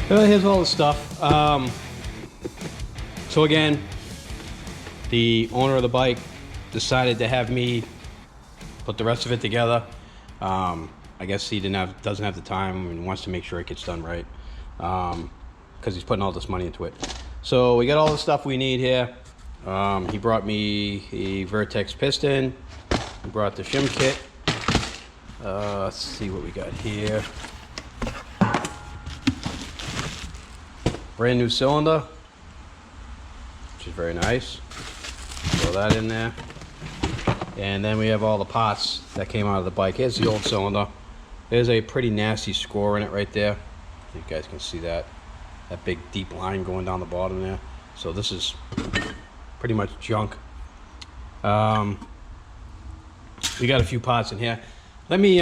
Here's all the stuff. So again, the owner of the bike decided to have me put the rest of it together. I guess he doesn't have the time and wants to make sure it gets done right, because he's putting all this money into it. So we got all the stuff we need here. He brought me a Vertex piston. He brought the Shim kit. Let's see what we got here. Brand new cylinder, which is very nice. Throw that in there. And then we have all the parts that came out of the bike. Here's the old cylinder. There's a pretty nasty score in it right there. You guys can see that. That big deep line going down the bottom there. So this is pretty much junk. We got a few parts in here. Let me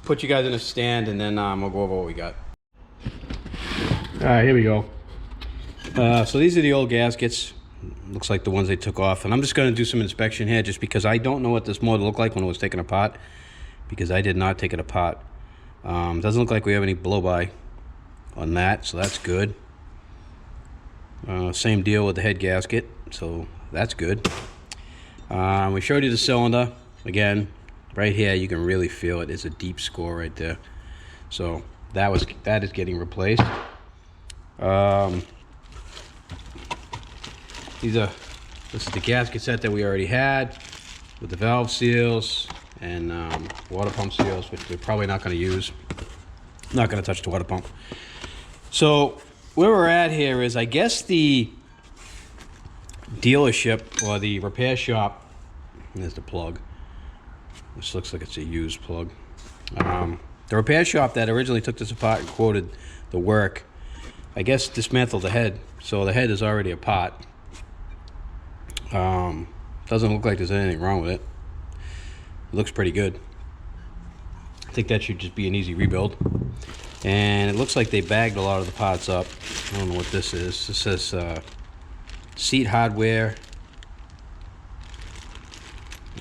put you guys in a stand, and then we'll go over what we got. All right, here we go. So these are the old gaskets. Looks like the ones they took off. And I'm just going to do some inspection here, just because I don't know what this motor looked like when it was taken apart, because I did not take it apart. Doesn't look like we have any blow-by on that, so that's good. Same deal with the head gasket, so that's good. We showed you the cylinder. Again, right here you can really feel it. It's a deep score right there. So that is getting replaced. This is the gasket set that we already had with the valve seals and water pump seals, which we're probably not going to use. Not going to touch the water pump. So where we're at here is, I guess the dealership or the repair shop, and there's the plug. This looks like it's a used plug. The repair shop that originally took this apart and quoted the work, I guess dismantled the head. So the head is already apart. Doesn't look like there's anything wrong with it. It looks pretty good. I think that should just be an easy rebuild. And it looks like they bagged a lot of the parts up. I don't know what this is. This says seat hardware.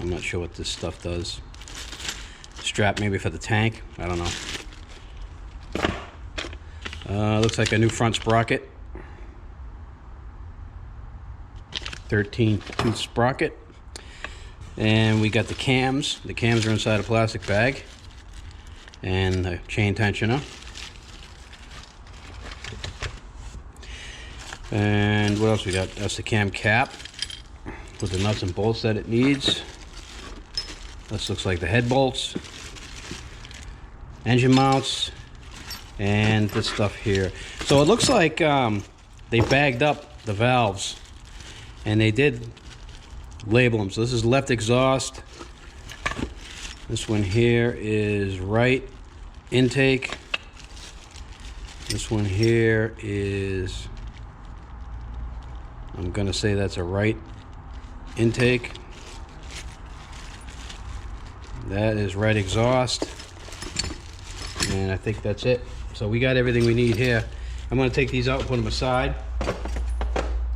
I'm not sure what this stuff does. Strap maybe for the tank. I don't know. Looks like a new front sprocket. 13-tooth sprocket. And we got the cams. The cams are inside a plastic bag. And the chain tensioner. And what else we got? That's the cam cap with the nuts and bolts that it needs. This looks like the head bolts, engine mounts, and this stuff here. So it looks like they bagged up the valves, and they did label them. So this is left exhaust. This one here is right intake. This one here is, I'm gonna say that's a right intake. That is right exhaust. And I think that's it. So we got everything we need here. I'm gonna take these out and put them aside,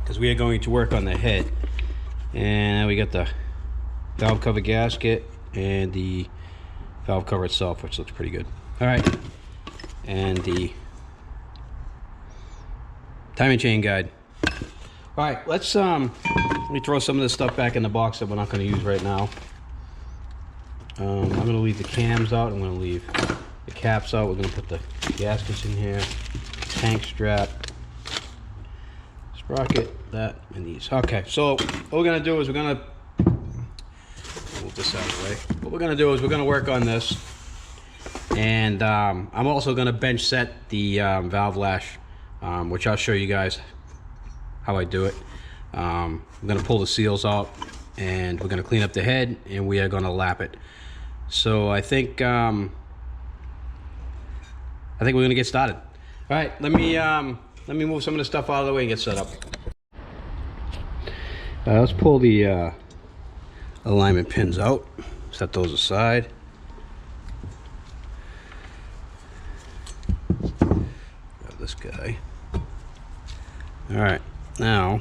because we are going to work on the head. And we got the valve cover gasket and the valve cover itself, which looks pretty good. All right, and the timing chain guide. All right, let me throw some of this stuff back in the box that we're not going to use right now. I'm going to leave the cams out. I'm going to leave the caps out. We're going to put the gaskets in here, tank strap, sprocket, that, and these. Okay, so what we're going to do is we're going to move this out of the way. What we're going to do is we're going to work on this, and I'm also going to bench set the valve lash, which I'll show you guys how I do it. I'm going to pull the seals out, and we're going to clean up the head, and we are going to lap it. So I think we're going to get started. All right, let me move some of the stuff out of the way and get set up. Let's pull the alignment pins out, set those aside. Grab this guy. All right, now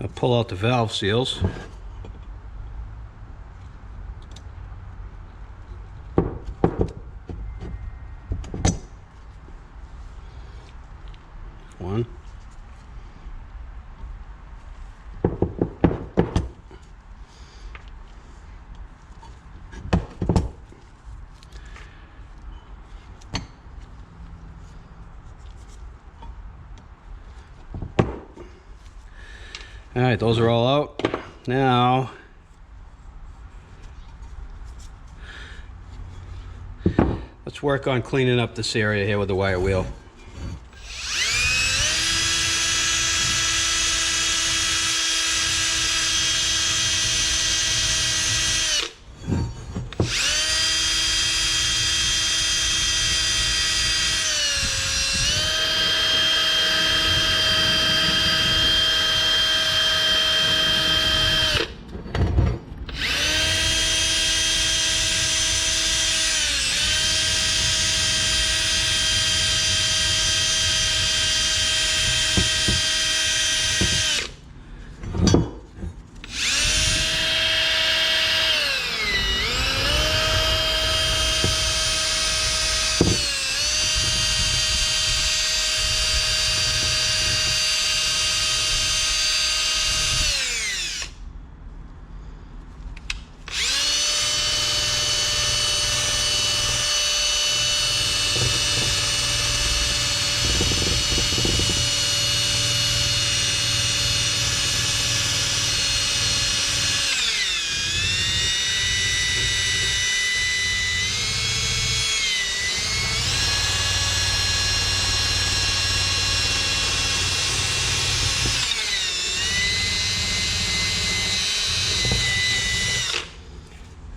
I'll pull out the valve seals. one. All right, those are all out. Now, let's work on cleaning up this area here with the wire wheel.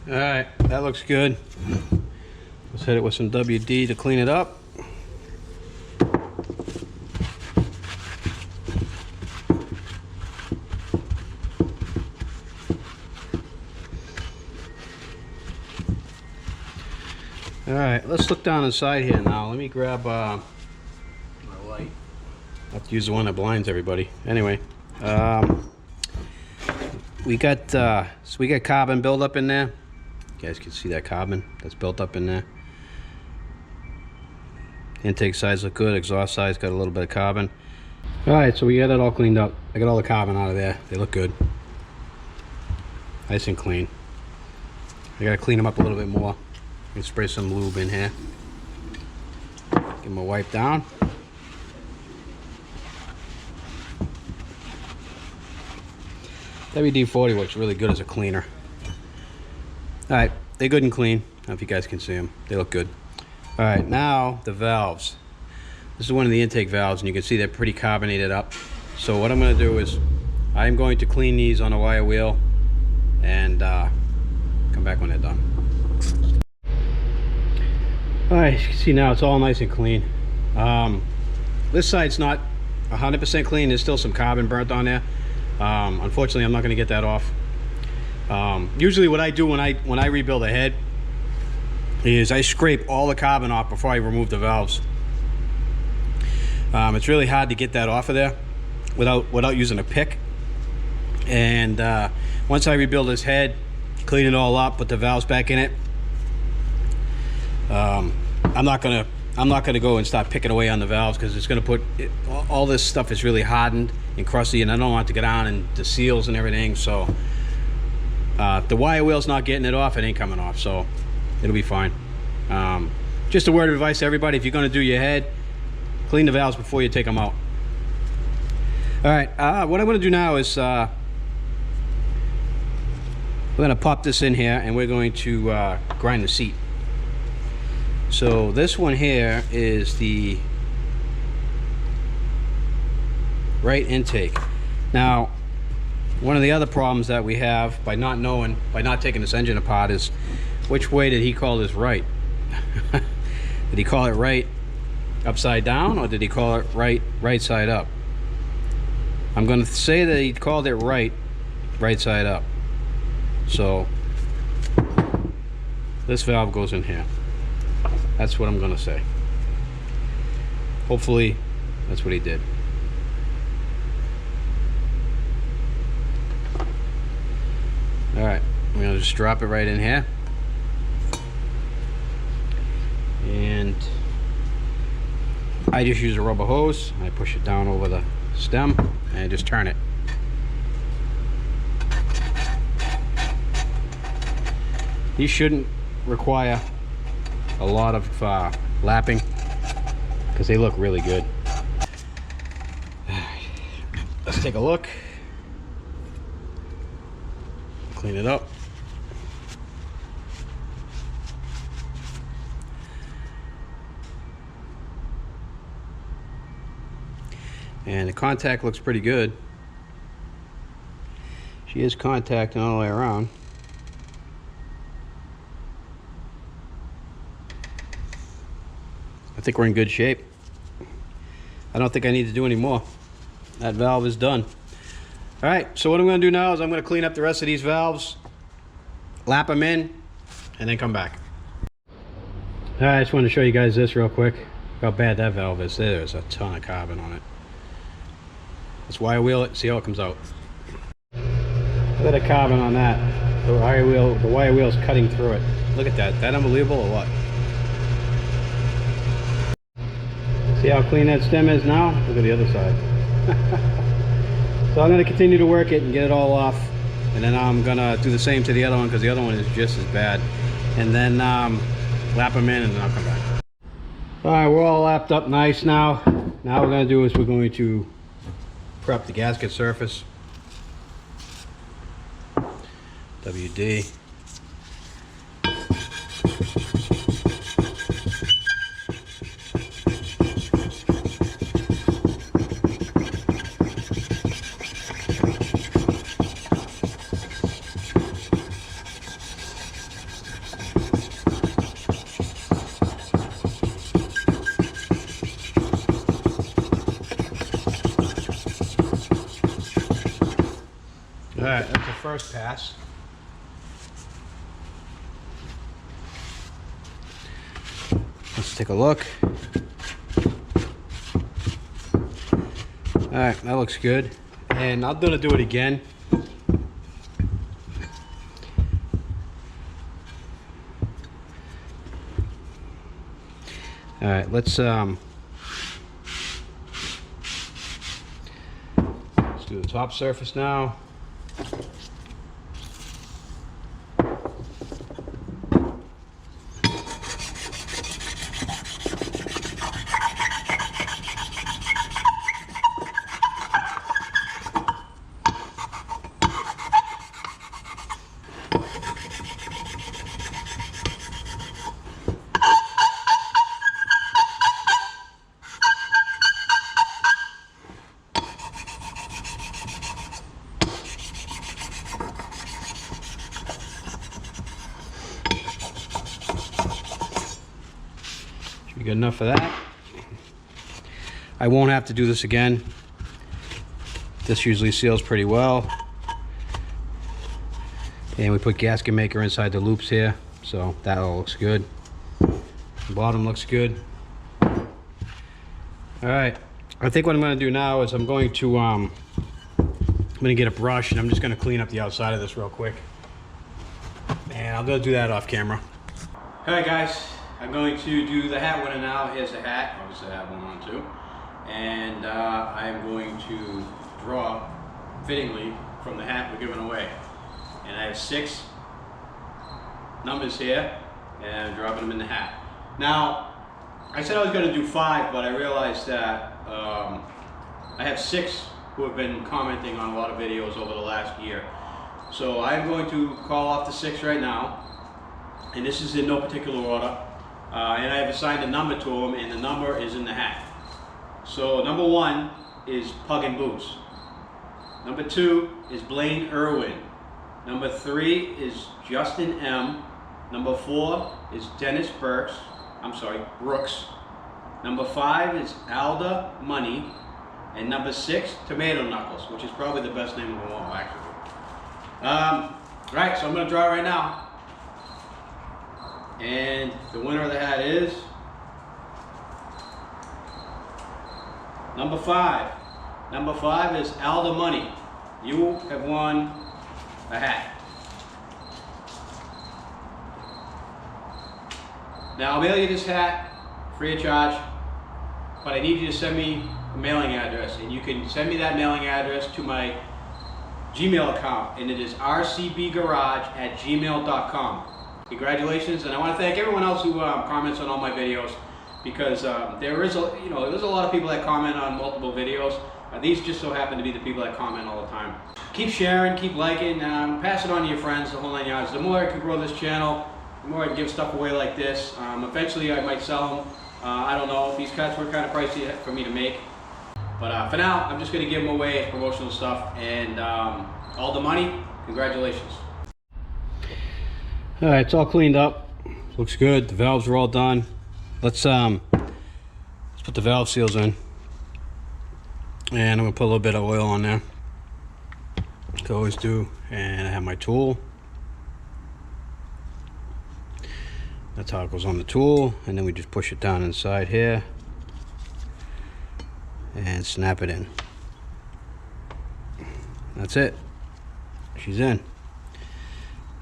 All right, that looks good. Let's hit it with some WD to clean it up. All right, let's look down inside here now. Let me grab my light. I have to use the one that blinds everybody. Anyway, we got carbon buildup in there. You guys can see that carbon that's built up in there. Intake sides look good. Exhaust sides got a little bit of carbon. All right, so we got it all cleaned up. I got all the carbon out of there. They look good, nice and clean. I gotta clean them up a little bit more. You can spray some lube in here. Give them a wipe down. WD-40 works really good as a cleaner. All right, they're good and clean. I don't know if you guys can see them. They look good. All right, now the valves. This is one of the intake valves, and you can see they're pretty carbonated up. So what I'm going to do is I'm going to clean these on a wire wheel and come back when they're done. All right, as you can see now it's all nice and clean. This side's not 100% clean. There's still some carbon burnt on there. Unfortunately, I'm not going to get that off. Usually what I do when I rebuild a head is I scrape all the carbon off before I remove the valves. It's really hard to get that off of there without using a pick. And once I rebuild this head, clean it all up, put the valves back in it, I'm not gonna go and start picking away on the valves, because it's gonna put all this stuff is really hardened and crusty, and I don't want it to get on and the seals and everything. So if the wire wheel's not getting it off, it ain't coming off, so it'll be fine. Just a word of advice to everybody: if you're going to do your head, clean the valves before you take them out. All right, what I'm going to do now is we're going to pop this in here, and we're going to grind the seat. So this one here is the right intake. Now, one of the other problems that we have by not taking this engine apart is, which way did he call this right? Did he call it right upside down, or did he call it right side up? I'm going to say that he called it right side up. So this valve goes in here. That's what I'm going to say. Hopefully that's what he did. All right, I'm going to just drop it right in here. I just use a rubber hose. I push it down over the stem and I just turn it. These shouldn't require a lot of lapping because they look really good. Let's take a look. Clean it up. And the contact looks pretty good. She is contacting all the way around. I think we're in good shape. I don't think I need to do any more. That valve is done. All right, so what I'm going to do now is I'm going to clean up the rest of these valves, lap them in, and then come back. All right, I just wanted to show you guys this real quick. How bad that valve is. There's a ton of carbon on it. Let's wire wheel it, see how it comes out. Look at the carbon on that. The wire wheel's cutting through it. Look at that. That unbelievable or what? See how clean that stem is now? Look at the other side. So I'm going to continue to work it and get it all off. And then I'm going to do the same to the other one because the other one is just as bad. And then lap them in and then I'll come back. Alright, we're all lapped up nice now. Now what we're going to do is we're going to prep the gasket surface. WD. Alright, that's the first pass. Let's take a look. Alright, that looks good. And I'm gonna do it again. Alright, let's do the top surface now. Good enough for that. I won't have to do this again. This usually seals pretty well. And we put gasket maker inside the loops here, so that all looks good. The bottom looks good. All right, I think what I'm going to do now is I'm going to get a brush and I'm just going to clean up the outside of this real quick. And I'm going to do that off camera. All right, guys. I'm going to do the hat winner now. Here's the hat. Obviously I have one on too. And I'm going to draw fittingly from the hat we're giving away. And I have 6 numbers here and I'm dropping them in the hat. Now, I said I was going to do 5, but I realized that I have 6 who have been commenting on a lot of videos over the last year. So I'm going to call off the 6 right now. And this is in no particular order. And I have assigned a number to them, and the number is in the hat. So number 1 is Pug and Boots. Number 2 is Blaine Irwin. Number 3 is Justin M. Number 4 is Dennis Brooks. Number 5 is Alda Money. And number 6, Tomato Knuckles, which is probably the best name of them all, actually. Right, so I'm going to draw it right now. And the winner of the hat is number 5. Number 5 is Alda Money. You have won a hat. Now I'll mail you this hat free of charge. but I need you to send me a mailing address, and you can send me that mailing address to my Gmail account, and it is rcbgarage@gmail.com. Congratulations, and I want to thank everyone else who comments on all my videos, because there's a lot of people that comment on multiple videos. These just so happen to be the people that comment all the time. Keep sharing, keep liking, pass it on to your friends, the whole 9 yards. The more I can grow this channel, the more I can give stuff away like this. Eventually I might sell them. I don't know. These cuts were kind of pricey for me to make. But for now, I'm just going to give them away as promotional stuff. And all the money, congratulations. All right, it's all cleaned up. Looks good. The valves are all done. Let's put the valve seals in. And I'm going to put a little bit of oil on there. Like I always do. And I have my tool. That's how it goes on the tool. And then we just push it down inside here. And snap it in. That's it. She's in.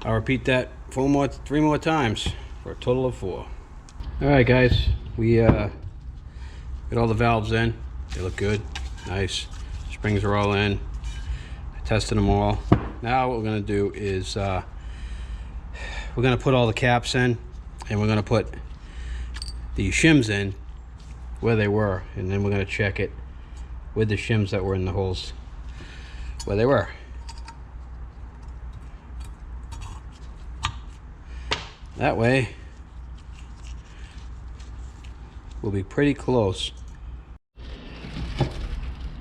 I'll repeat that 3 more times for a total of 4. Alright guys, we got all the valves in. They look good. Nice. Springs are all in. I tested them all. Now what we're going to do is we're going to put all the caps in, and we're going to put the shims in where they were, and then we're going to check it with the shims that were in the holes where they were. That way we'll be pretty close.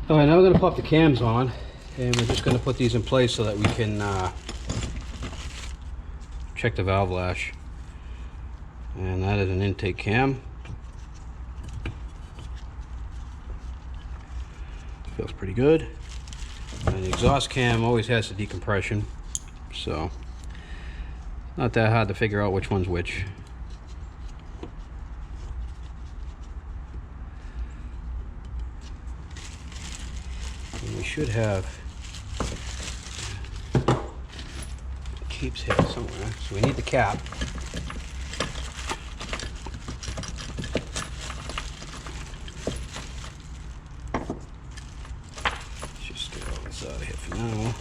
Alright, now we're going to pop the cams on, and we're just going to put these in place so that we can check the valve lash. And that is an intake cam. Feels pretty good. And the exhaust cam always has the decompression, so not that hard to figure out which one's which. And we should have keeps here somewhere, so we need the cap. Just get all this out of here for now.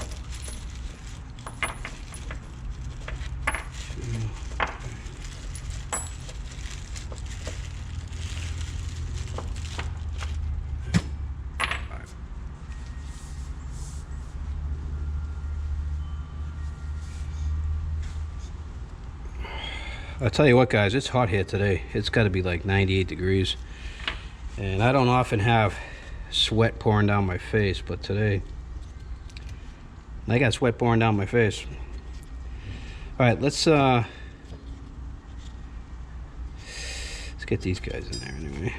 I'll tell you what guys, it's hot here today. It's got to be like 98 degrees. And I don't often have sweat pouring down my face, but today I got sweat pouring down my face. Alright, let's get these guys in there anyway.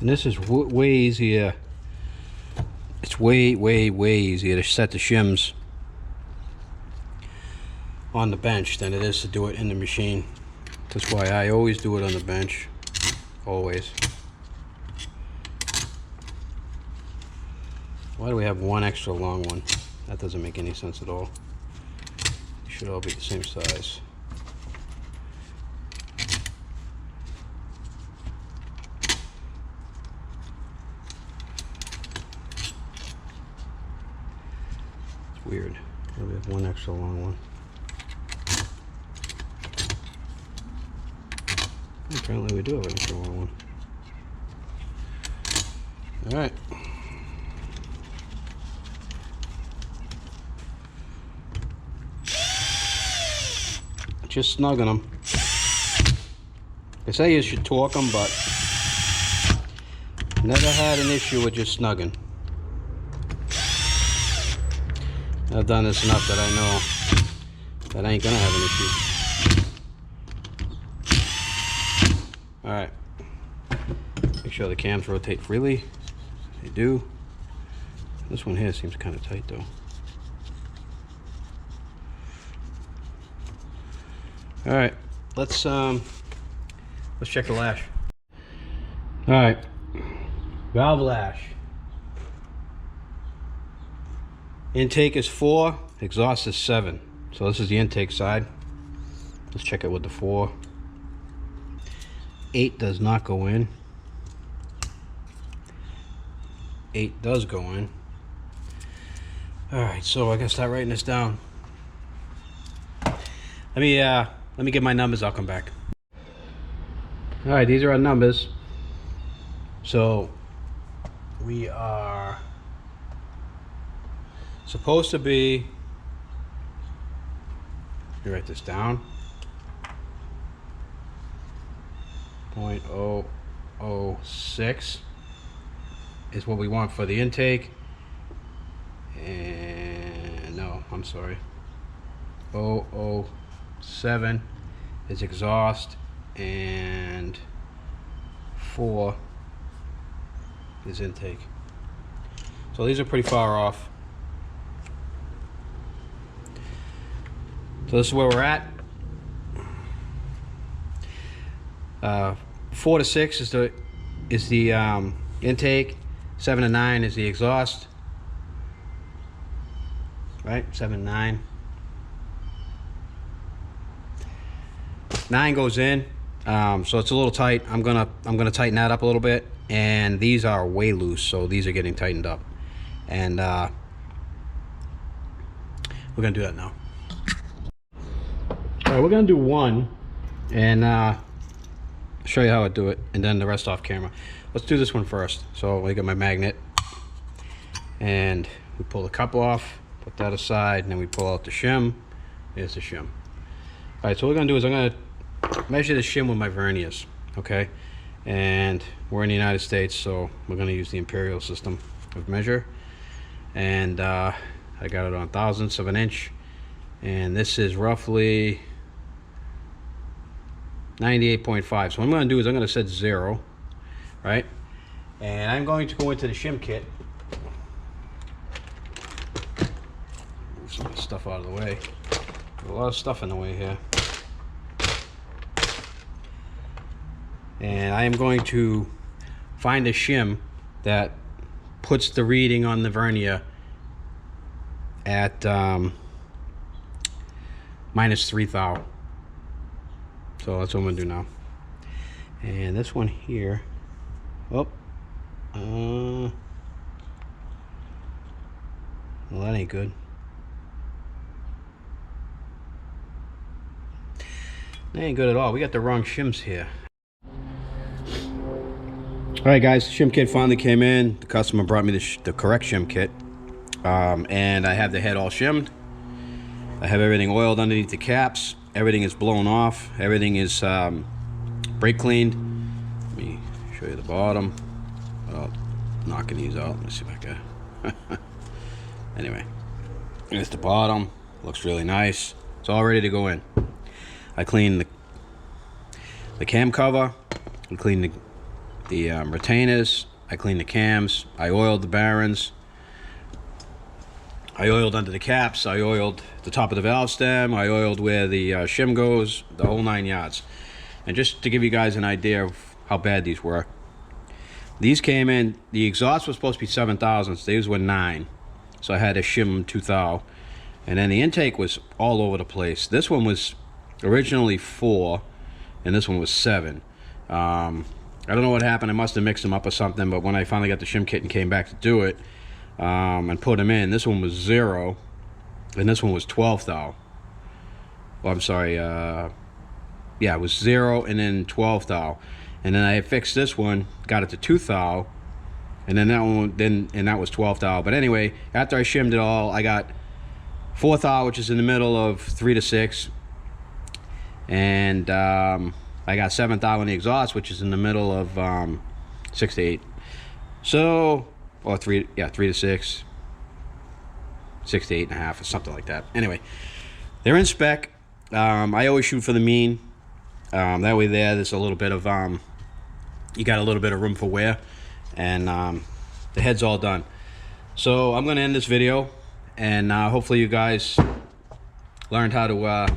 And this is way easier. It's way easier to set the shims on the bench than it is to do it in the machine. That's why I always do it on the bench. Always. Why do we have one extra long one? That doesn't make any sense at all. They should all be the same size. Weird. We have one extra long one. Apparently we do have an extra long one. Alright. Just snugging them. They say you should torque them, but never had an issue with just snugging. I've done this enough that I know that I ain't gonna have an issue. Alright. Make sure the cams rotate freely. They do. This one here seems kind of tight though. All right, let's check the lash. All right, valve lash. Intake is 4, exhaust is 7. So this is the intake side. Let's check it with the 4. 8 does not go in. 8 does go in. All right, so I gotta start writing this down. Let me get my numbers. I'll come back. All right, these are our numbers. So we are supposed to be. Let me write this down. 0.006 is what we want for the intake. And no, I'm sorry. 007 is exhaust, and 4 is intake. So these are pretty far off. So this is where we're at. 4 to 6 is the intake. 7 to 9 is the exhaust. Right, 7 to 9. 9 goes in, so it's a little tight. I'm gonna tighten that up a little bit. And these are way loose, so these are getting tightened up. And we're gonna do that now. All right, we're gonna do 1, and show you how I do it, and then the rest off camera. Let's do this one first. So I got my magnet, and we pull the cup off, put that aside, and then we pull out the shim. There's the shim. All right, so what we're gonna do is I'm gonna measure the shim with my verniers, okay? And we're in the United States, so we're gonna use the imperial system of measure. And I got it on thousandths of an inch, and this is roughly 98.5. So what I'm gonna do is I'm gonna set 0, right? And I'm going to go into the shim kit. Move some of the stuff out of the way. There's a lot of stuff in the way here. And I am going to find a shim that puts the reading on the vernier at minus 3 thou. So that's what I'm gonna do now. And this one here, well, that ain't good. That ain't good at all. We got the wrong shims here. All right, guys, the shim kit finally came in. The customer brought me the correct shim kit, and I have the head all shimmed. I have everything oiled underneath the caps. Everything is blown off. Everything is brake cleaned. Let me show you the bottom without knocking these out. Let me see if I can. Anyway, here's the bottom. Looks really nice. It's all ready to go in. I cleaned the cam cover. I cleaned the retainers. I cleaned the cams. I oiled the bearings. I oiled under the caps. I oiled the top of the valve stem. I oiled where the shim goes, the whole 9 yards. And just to give you guys an idea of how bad these were, these came in, the exhaust was supposed to be 7 thousandths. These were 9. So I had to shim them 2 thou. And then the intake was all over the place. This one was originally 4, and this one was 7. I don't know what happened. I must have mixed them up or something, but when I finally got the shim kit and came back to do it, and put them in, this one was 0, and this one was 12 thou. Well, I'm sorry, yeah, it was 0 and then 12 thou. And then I fixed this one, got it to 2 thou, and then that one, and that was 12 thou. But anyway, after I shimmed it all, I got 4 thou, which is in the middle of 3 to 6, and I got 7 thou in the exhaust, which is in the middle of 6 to 8. So, or 3 to 6, 6 to 8.5, or something like that. Anyway, they're in spec. I always shoot for the mean. That way there's a little bit of, you got a little bit of room for wear, and the head's all done. So I'm gonna end this video, and hopefully you guys learned how to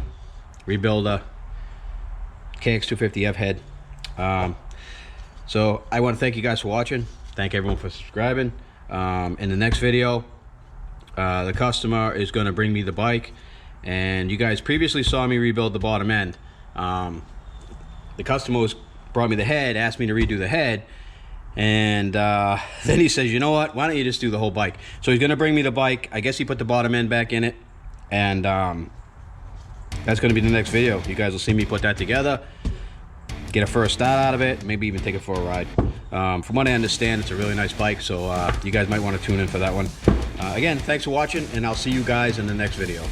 rebuild a KX250F head. So I want to thank you guys for watching. Thank everyone for subscribing. In the next video, the customer is going to bring me the bike, and you guys previously saw me rebuild the bottom end. The customer brought me the head, asked me to redo the head, and then he says, you know what, why don't you just do the whole bike? So he's going to bring me the bike. I guess he put the bottom end back in it, and that's going to be the next video. You guys will see me put that together, get a first start out of it, maybe even take it for a ride. From what I understand, it's a really nice bike, so you guys might want to tune in for that one. Again, thanks for watching, and I'll see you guys in the next video.